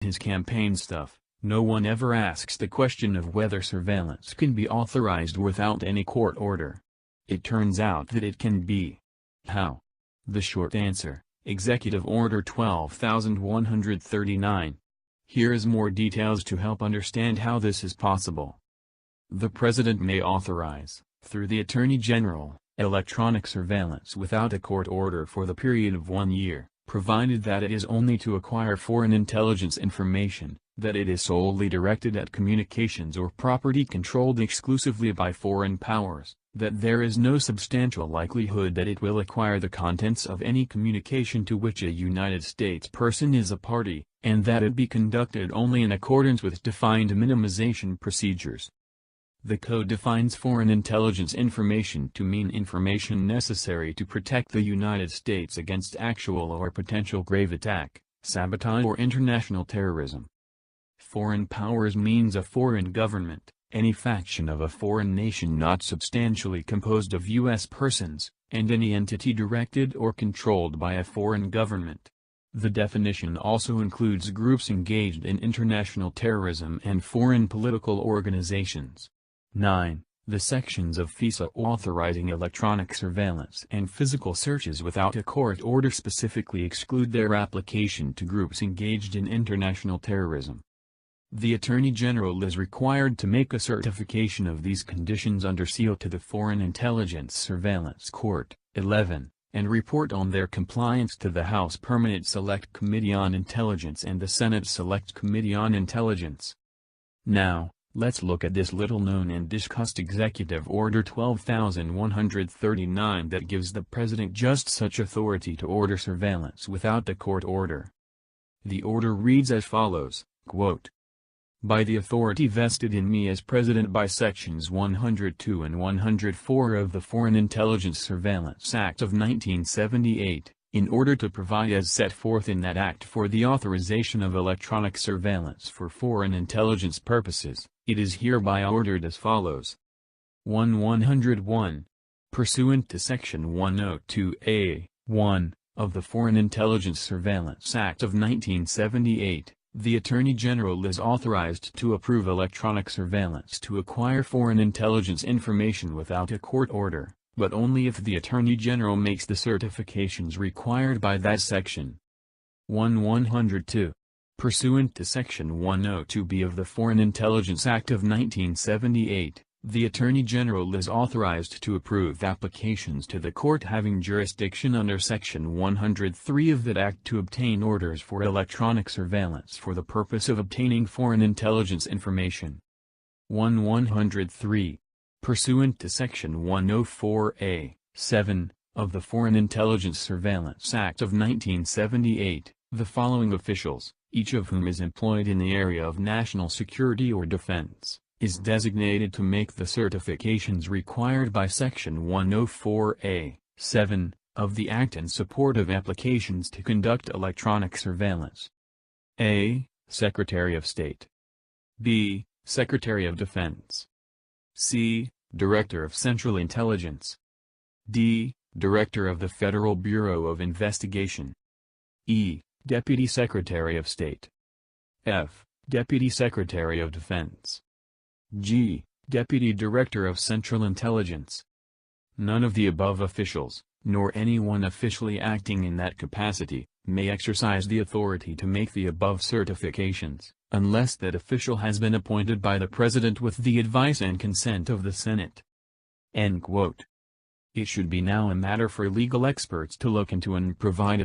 his campaign stuff, no one ever asks the question of whether surveillance can be authorized without any court order. It turns out that it can be. How? The short answer: Executive Order 12,139. Here is more details to help understand how this is possible. The President may authorize, through the Attorney General, electronic surveillance without a court order for the period of 1 year, provided that it is only to acquire foreign intelligence information, that it is solely directed at communications or property controlled exclusively by foreign powers, that there is no substantial likelihood that it will acquire the contents of any communication to which a United States person is a party, and that it be conducted only in accordance with defined minimization procedures. The Code defines foreign intelligence information to mean information necessary to protect the United States against actual or potential grave attack, sabotage or international terrorism. Foreign powers means a foreign government, any faction of a foreign nation not substantially composed of U.S. persons, and any entity directed or controlled by a foreign government. The definition also includes groups engaged in international terrorism and foreign political organizations. 9. The sections of FISA authorizing electronic surveillance and physical searches without a court order specifically exclude their application to groups engaged in international terrorism. The Attorney General is required to make a certification of these conditions under seal to the Foreign Intelligence Surveillance Court. 11. And report on their compliance to the House Permanent Select Committee on Intelligence and the Senate Select Committee on Intelligence. Now, let's look at this little-known and discussed Executive Order 12,139 that gives the President just such authority to order surveillance without a court order. The order reads as follows, quote, "By the authority vested in me as President by Sections 102 and 104 of the Foreign Intelligence Surveillance Act of 1978, in order to provide as set forth in that act for the authorization of electronic surveillance for foreign intelligence purposes, it is hereby ordered as follows. 101. Pursuant to Section 102A(1) of the Foreign Intelligence Surveillance Act of 1978, the Attorney General is authorized to approve electronic surveillance to acquire foreign intelligence information without a court order, but only if the Attorney General makes the certifications required by that section. 102. Pursuant to Section 102B of the Foreign Intelligence Act of 1978, the Attorney General is authorized to approve applications to the court having jurisdiction under Section 103 of that Act to obtain orders for electronic surveillance for the purpose of obtaining foreign intelligence information. 103. Pursuant to Section 104A(7) of the Foreign Intelligence Surveillance Act of 1978, the following officials, each of whom is employed in the area of national security or defense, is designated to make the certifications required by Section 104A(7) of the Act in support of applications to conduct electronic surveillance. A. Secretary of State. B. Secretary of Defense. C. Director of Central Intelligence. D. Director of the Federal Bureau of Investigation. E. Deputy Secretary of State. F. Deputy Secretary of Defense. G. Deputy Director of Central Intelligence. None of the above officials, nor anyone officially acting in that capacity, may exercise the authority to make the above certifications, unless that official has been appointed by the President with the advice and consent of the Senate." End quote. It should be now a matter for legal experts to look into and provide